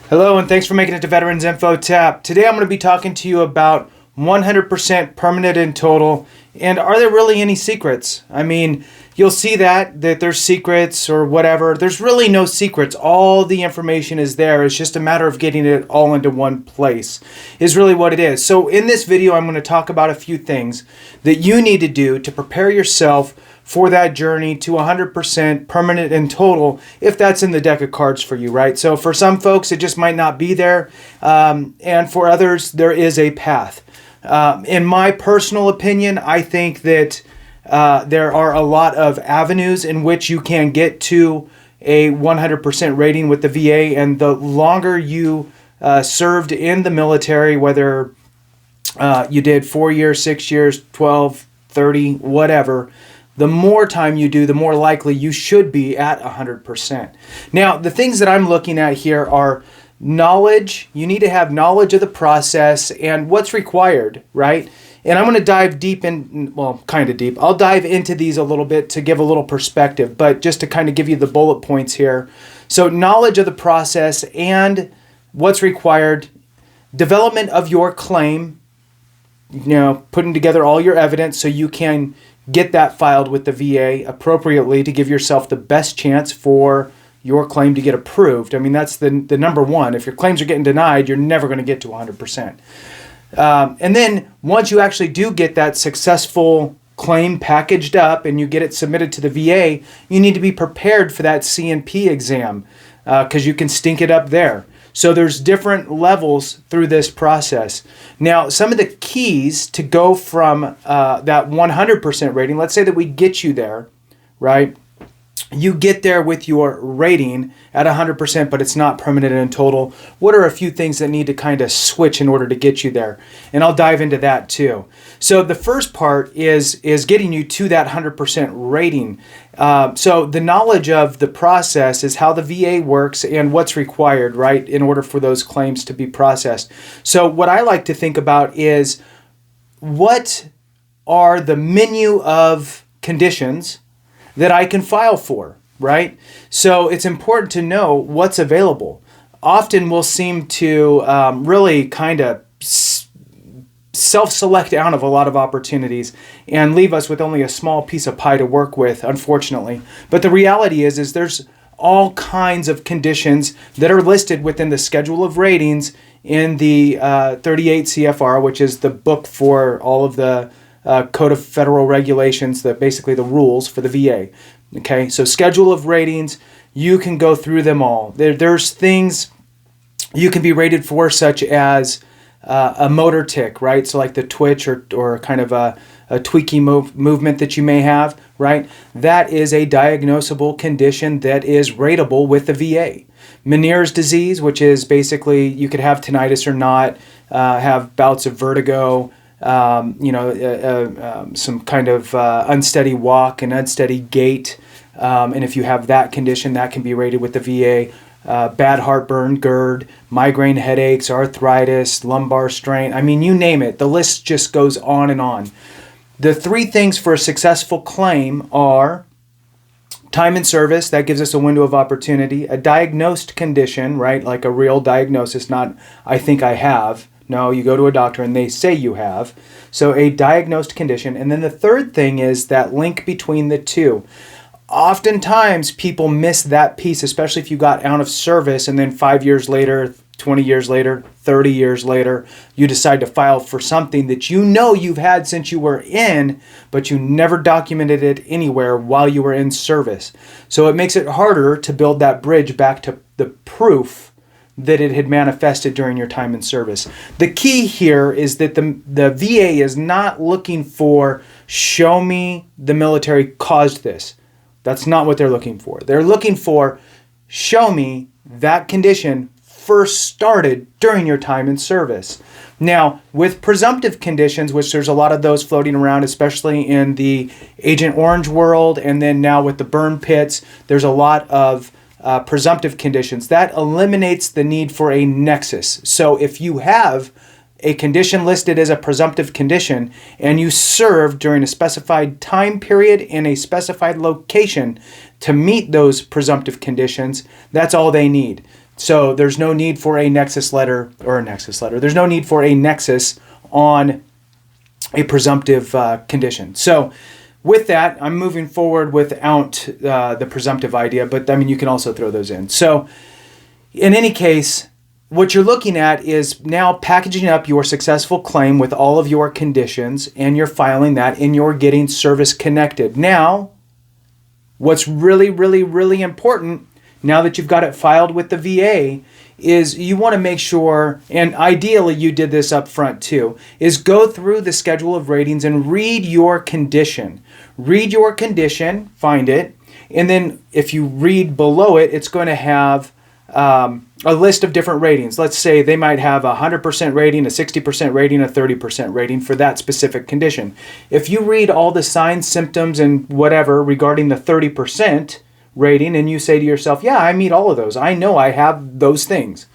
Hello, and thanks for making it to Veterans Info Tap. Today I'm going to be talking to you about 100% permanent in total, and are there really any secrets? I mean, you'll see that there's secrets or whatever. There's really no secrets. All the information is there. It's just a matter of getting it all into one place is really what it is. So in this video, I'm going to talk about a few things that you need to do to prepare yourself for that journey to 100% permanent in total, if that's in the deck of cards for you, right? So for some folks, it just might not be there. And for others, there is a path. In my personal opinion, I think that there are a lot of avenues in which you can get to a 100% rating with the VA. And the longer you served in the military, whether you did 4 years, 6 years, 12, 30, whatever, the more time you do, the more likely you should be at 100%. Now, the things that I'm looking at here are knowledge. You need to have knowledge of the process and what's required, right? And I'm going to dive deep in, well, kind of deep. I'll dive into these a little bit to give a little perspective, but just to kind of give you the bullet points here. So knowledge of the process and what's required, development of your claim, putting together all your evidence so you can get that filed with the VA appropriately to give yourself the best chance for your claim to get approved. I mean, that's the number one. If your claims are getting denied, you're never going to get to 100%. And then once you actually do get that successful claim packaged up and you get it submitted to the VA, you need to be prepared for that C&P exam because you can stink it up there. So there's different levels through this process. Now, some of the keys to go from that 100% rating, let's say that we get you there, right? You get there with your rating at 100%, but it's not permanent in total. What are a few things that need to kind of switch in order to get you there? And I'll dive into that too. So the first part is getting you to that 100% rating. So the knowledge of the process is how the VA works and what's required, right, in order for those claims to be processed. So what I like to think about is what are the menu of conditions that I can file for, right? So it's important to know what's available. Often we'll seem to really kind of self-select out of a lot of opportunities and leave us with only a small piece of pie to work with, unfortunately. But the reality is there's all kinds of conditions that are listed within the schedule of ratings in the 38 CFR, which is the book for all of the Code of Federal Regulations, basically the rules for the VA. Okay, so schedule of ratings, you can go through them all. There's things you can be rated for, such as a motor tic, right? So like the twitch or kind of a tweaky movement that you may have, right? That is a diagnosable condition that is rateable with the VA. Meniere's disease, which is basically you could have tinnitus or not, have bouts of vertigo, some kind of unsteady walk and unsteady gait. And if you have that condition, that can be rated with the VA. Bad heartburn, GERD, migraine headaches, arthritis, lumbar strain. I mean, you name it. The list just goes on and on. The three things for a successful claim are time in service. That gives us a window of opportunity. A diagnosed condition, right? Like a real diagnosis, not I think I have. No, you go to a doctor and they say you have. So a diagnosed condition. And then the third thing is that link between the two. Oftentimes people miss that piece, especially if you got out of service and then 5 years later, 20 years later, 30 years later, you decide to file for something that you know you've had since you were in, but you never documented it anywhere while you were in service. So it makes it harder to build that bridge back to the proof that it had manifested during your time in service. The key here is that the VA is not looking for, show me the military caused this. That's not what they're looking for. They're looking for, show me that condition first started during your time in service. Now, with presumptive conditions, which there's a lot of those floating around, especially in the Agent Orange world, and then now with the burn pits, there's a lot of presumptive conditions. That eliminates the need for a nexus. So if you have a condition listed as a presumptive condition and you serve during a specified time period in a specified location to meet those presumptive conditions, that's all they need. So there's no need for a Nexus letter or a Nexus letter. There's no need for a nexus on a presumptive condition. So with that, I'm moving forward without the presumptive idea, but I mean, you can also throw those in. So in any case, what you're looking at is now packaging up your successful claim with all of your conditions, and you're filing that, and you're getting service connected. Now, what's really, really, really important, now that you've got it filed with the VA, is you want to make sure, and ideally you did this up front too, is go through the schedule of ratings and read your condition. Read your condition, find it, and then if you read below it, it's going to have a list of different ratings. Let's say they might have a 100% rating, a 60% rating, a 30% rating for that specific condition. If you read all the signs, symptoms, and whatever regarding the 30% rating, and you say to yourself, yeah, I meet all of those. I know I have those things.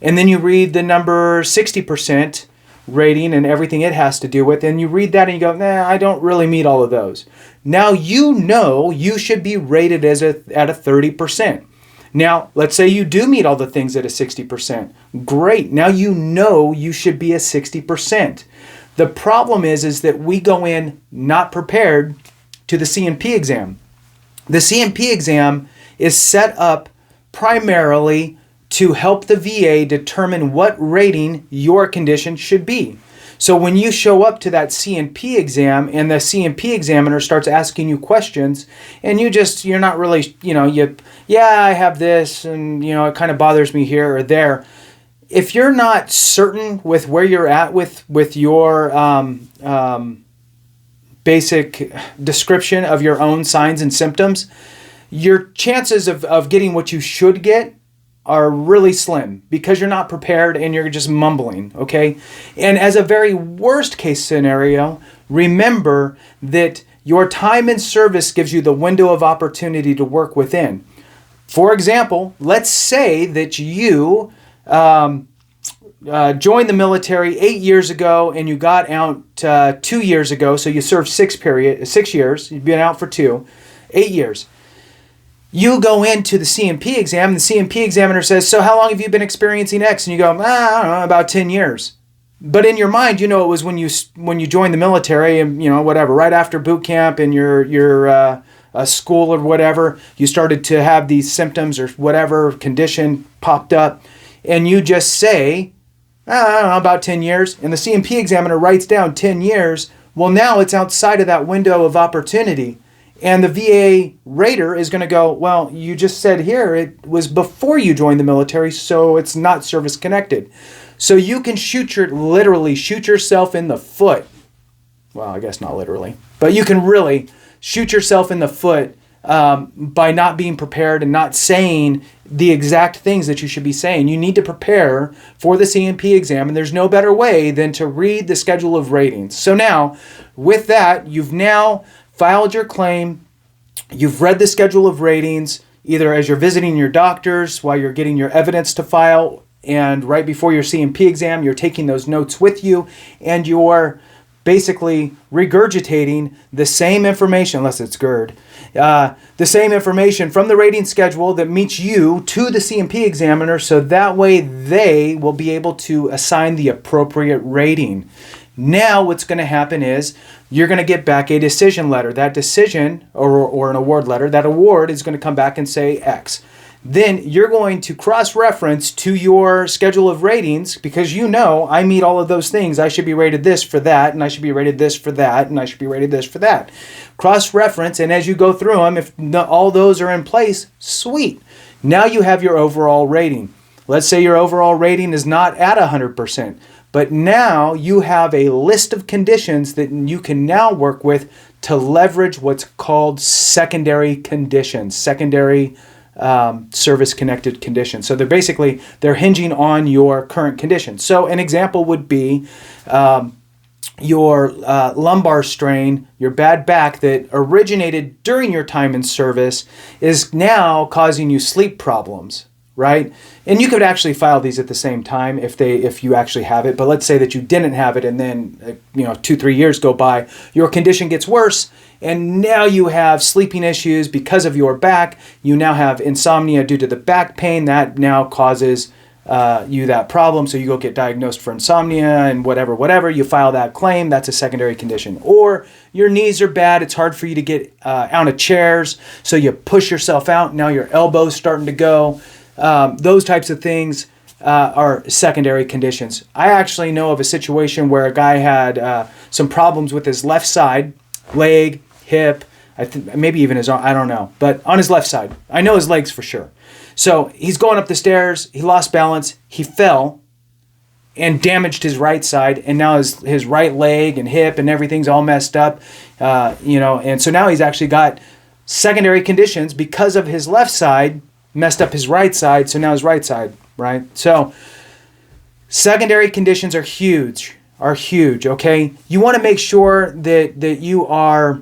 And then you read the number 60% rating and everything it has to do with, and you read that and you go, nah, I don't really meet all of those. Now you know you should be rated at a 30%. Now, let's say you do meet all the things at a 60%. Great. Now you know you should be a 60%. The problem is that we go in not prepared to the C&P exam. The C&P exam is set up primarily to help the VA determine what rating your condition should be. So when you show up to that C&P exam and the C&P examiner starts asking you questions and you're not really, I have this and, it kind of bothers me here or there. If you're not certain with where you're at with your basic description of your own signs and symptoms, your chances of getting what you should get are really slim because you're not prepared and you're just mumbling, okay? And as a very worst case scenario, remember that your time in service gives you the window of opportunity to work within. For example, let's say that you joined the military 8 years ago and you got out 2 years ago, so you served 6 years, you've been out for 8 years. You go into the C&P exam, and the C&P examiner says, so how long have you been experiencing X? And you go, I don't know, about 10 years. But in your mind, it was when you joined the military and, whatever, right after boot camp and your school or whatever, you started to have these symptoms or whatever condition popped up. And you just say, I don't know, about 10 years. And the C&P examiner writes down 10 years. Well, now it's outside of that window of opportunity. And the VA rater is going to go, well, you just said here it was before you joined the military, so it's not service connected. So you can literally shoot yourself in the foot. Well, I guess not literally, but you can really shoot yourself in the foot by not being prepared and not saying the exact things that you should be saying. You need to prepare for the C&P exam, and there's no better way than to read the schedule of ratings. So now, with that, you've now filed your claim, you've read the schedule of ratings, either as you're visiting your doctors, while you're getting your evidence to file, and right before your C&P exam, you're taking those notes with you, and you're basically regurgitating the same information, unless it's GERD, the same information from the rating schedule that meets you to the C&P examiner, so that way they will be able to assign the appropriate rating. Now what's going to happen is you're going to get back a decision letter. That decision, or an award letter, that award is going to come back and say X. Then you're going to cross-reference to your schedule of ratings because I meet all of those things. I should be rated this for that, and I should be rated this for that, and I should be rated this for that. Cross-reference, and as you go through them, if all those are in place, sweet. Now you have your overall rating. Let's say your overall rating is not at 100%. But now you have a list of conditions that you can now work with to leverage what's called secondary conditions, secondary service-connected conditions. So they're hinging on your current condition. So an example would be your lumbar strain, your bad back that originated during your time in service is now causing you sleep problems. right? And you could actually file these at the same time if you actually have it. But let's say that you didn't have it, and then 2-3 years go by, your condition gets worse, and now you have sleeping issues because of your back. You now have insomnia due to the back pain that now causes you that problem. So you go get diagnosed for insomnia and whatever. You file that claim. That's a secondary condition. Or your knees are bad. It's hard for you to get out of chairs. So you push yourself out. Now your elbow's starting to go. Those types of things are secondary conditions. I actually know of a situation where a guy had some problems with his left side, leg, hip, maybe even his arm, I don't know, but on his left side. I know his legs for sure. So he's going up the stairs, he lost balance, he fell and damaged his right side, and now his right leg and hip and everything's all messed up, and so now he's actually got secondary conditions because of his left side messed up his right side, so now his right side, right? So secondary conditions are huge, okay? You want to make sure that you are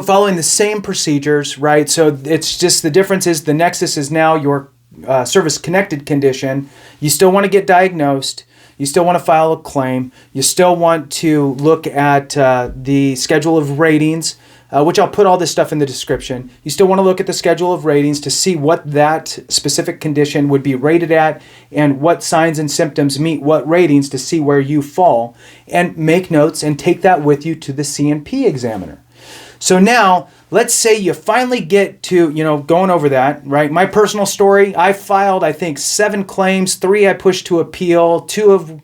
following the same procedures, right? So it's just the difference is the Nexus is now your service-connected condition. You still want to get diagnosed. You still want to file a claim. You still want to look at the schedule of ratings, which I'll put all this stuff in the description. You still want to look at the schedule of ratings to see what that specific condition would be rated at and what signs and symptoms meet what ratings to see where you fall, and make notes and take that with you to the C&P examiner. So now, let's say you finally get to, going over that, right? My personal story, I filed, I think, 7 claims, 3 I pushed to appeal, 1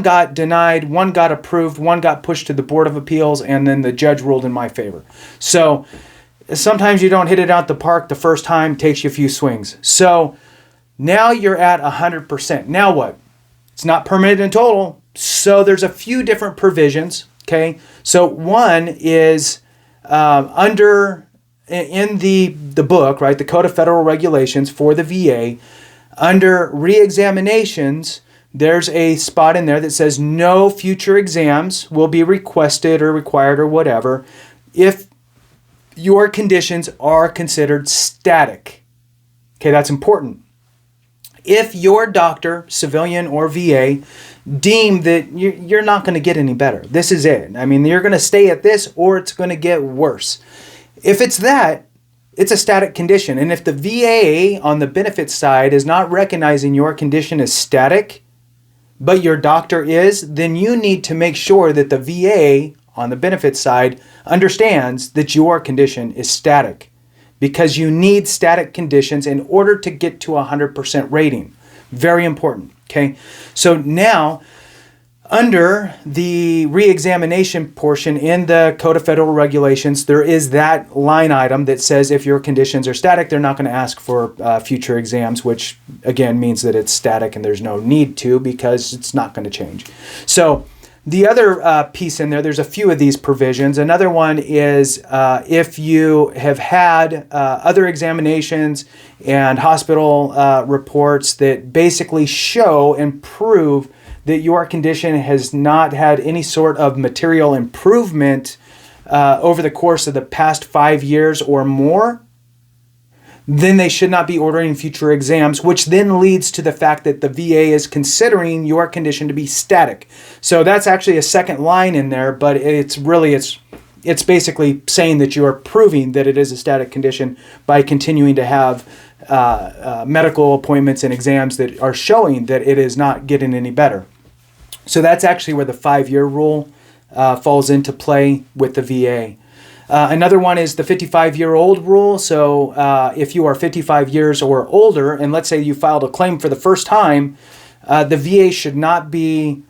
got denied, 1 got approved, 1 got pushed to the Board of Appeals, and then the judge ruled in my favor. So sometimes you don't hit it out the park the first time, it takes you a few swings. So now you're at 100%. Now what? It's not permanent in total, so there's a few different provisions. Okay, so one is in the book, right, the Code of Federal Regulations for the VA, under reexaminations, there's a spot in there that says no future exams will be requested or required or whatever if your conditions are considered static. Okay, that's important. If your doctor, civilian or VA, deem that you're not going to get any better, this is it. I mean, you're going to stay at this or it's going to get worse. If it's that, it's a static condition. And if the VA on the benefit side is not recognizing your condition as static, but your doctor is, then you need to make sure that the VA on the benefit side understands that your condition is static, because you need static conditions in order to get to 100% rating. Very important, okay? So now, under the reexamination portion in the Code of Federal Regulations, there is that line item that says if your conditions are static, they're not going to ask for future exams, which again means that it's static and there's no need to, because it's not going to change. So the other piece in there, there's a few of these provisions. Another one is if you have had other examinations and hospital reports that basically show and prove that your condition has not had any sort of material improvement over the course of the past 5 years or more, then they should not be ordering future exams, which then leads to the fact that the VA is considering your condition to be static. So that's actually a second line in there, but it's basically saying that you are proving that it is a static condition by continuing to have medical appointments and exams that are showing that it is not getting any better. So that's actually where the 5-year rule falls into play with the VA. Another one is the 55-year-old rule. So if you are 55 years or older, and let's say you filed a claim for the first time, the VA should not be,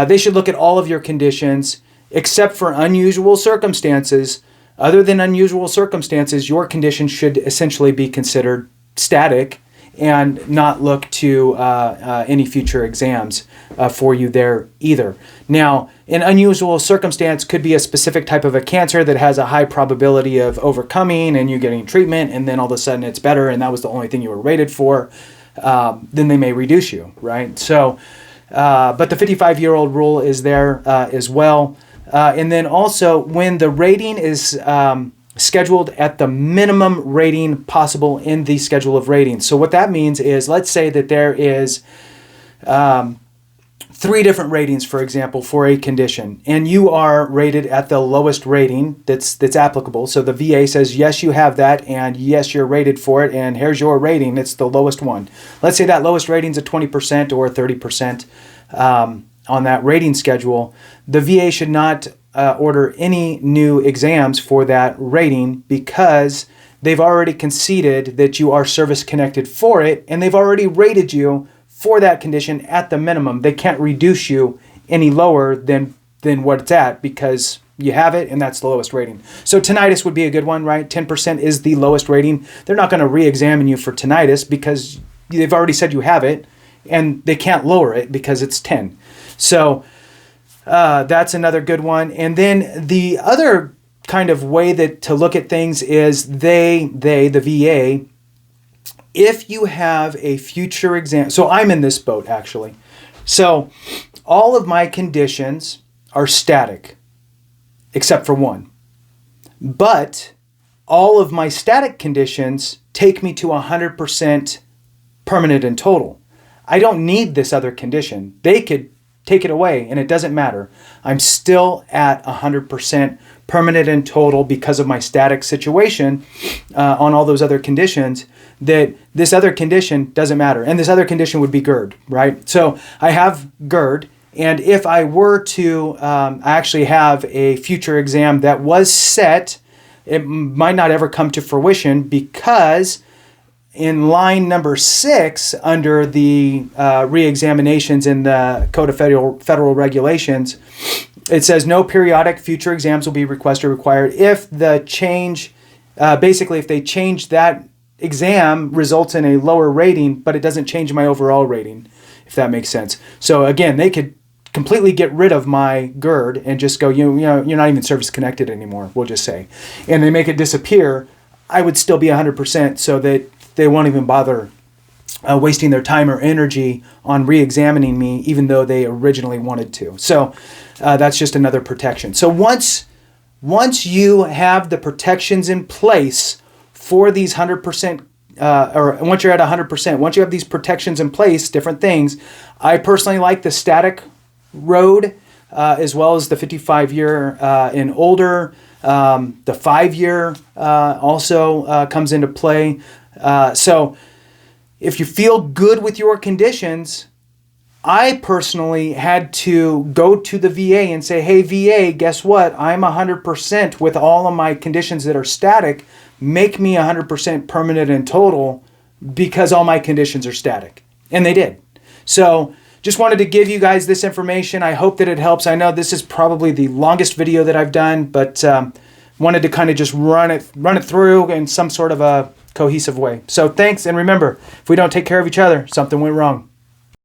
they should look at all of your conditions except for unusual circumstances. Other than unusual circumstances, your condition should essentially be considered static and not look to any future exams for you there either. Now, an unusual circumstance could be a specific type of a cancer that has a high probability of overcoming and you getting treatment, and then all of a sudden it's better and that was the only thing you were rated for. Then they may reduce you, right? So, but the 55-year-old rule is there as well. And then also when the rating is scheduled at the minimum rating possible in the schedule of ratings. So what that means is, let's say that there is 3 different ratings, for example, for a condition, and you are rated at the lowest rating that's applicable. So the VA says, yes, you have that, and yes, you're rated for it, and here's your rating. It's the lowest one. Let's say that lowest rating is a 20% or 30% on that rating schedule. The VA should not order any new exams for that rating, because they've already conceded that you are service connected for it, and they've already rated you for that condition at the minimum. They can't reduce you any lower than what it's at, because you have it and that's the lowest rating. So tinnitus would be a good one, right? 10% is the lowest rating. They're not going to re-examine you for tinnitus because they've already said you have it, and they can't lower it because it's 10. So that's another good one. And then the other kind of way that to look at things is the VA, if you have a future exam. So I'm in this boat, actually. So all of my conditions are static, except for one. But all of my static conditions take me to 100% permanent and total. I don't need this other condition. They could take it away and it doesn't matter. I'm still at 100% permanent and total because of my static situation on all those other conditions. That this other condition doesn't matter. And this other condition would be GERD, right? So I have GERD, and if I were to actually have a future exam that was set, it might not ever come to fruition, because in line number 6 under the re-examinations in the Code of Federal Regulations, it says no periodic future exams will be requested or required if the change, basically if they change that exam results in a lower rating, but it doesn't change my overall rating, if that makes sense. So again, they could completely get rid of my GERD and just go, you know, you're not even service connected anymore, we'll just say, and they make it disappear. I would still be 100%, so that they won't even bother wasting their time or energy on re-examining me, even though they originally wanted to. So that's just another protection. So once you have the protections in place for these 100%, or once you're at 100%, once you have these protections in place, different things, I personally like the static road, as well as the 55-year and older. The 5-year also comes into play. So if you feel good with your conditions, I personally had to go to the VA and say, hey, VA, guess what? I'm 100% with all of my conditions that are static. Make me 100% permanent and total, because all my conditions are static. And they did. So just wanted to give you guys this information. I hope that it helps. I know this is probably the longest video that I've done, but wanted to kind of just run it through in some sort of a cohesive way. So thanks, and remember, if we don't take care of each other, something went wrong.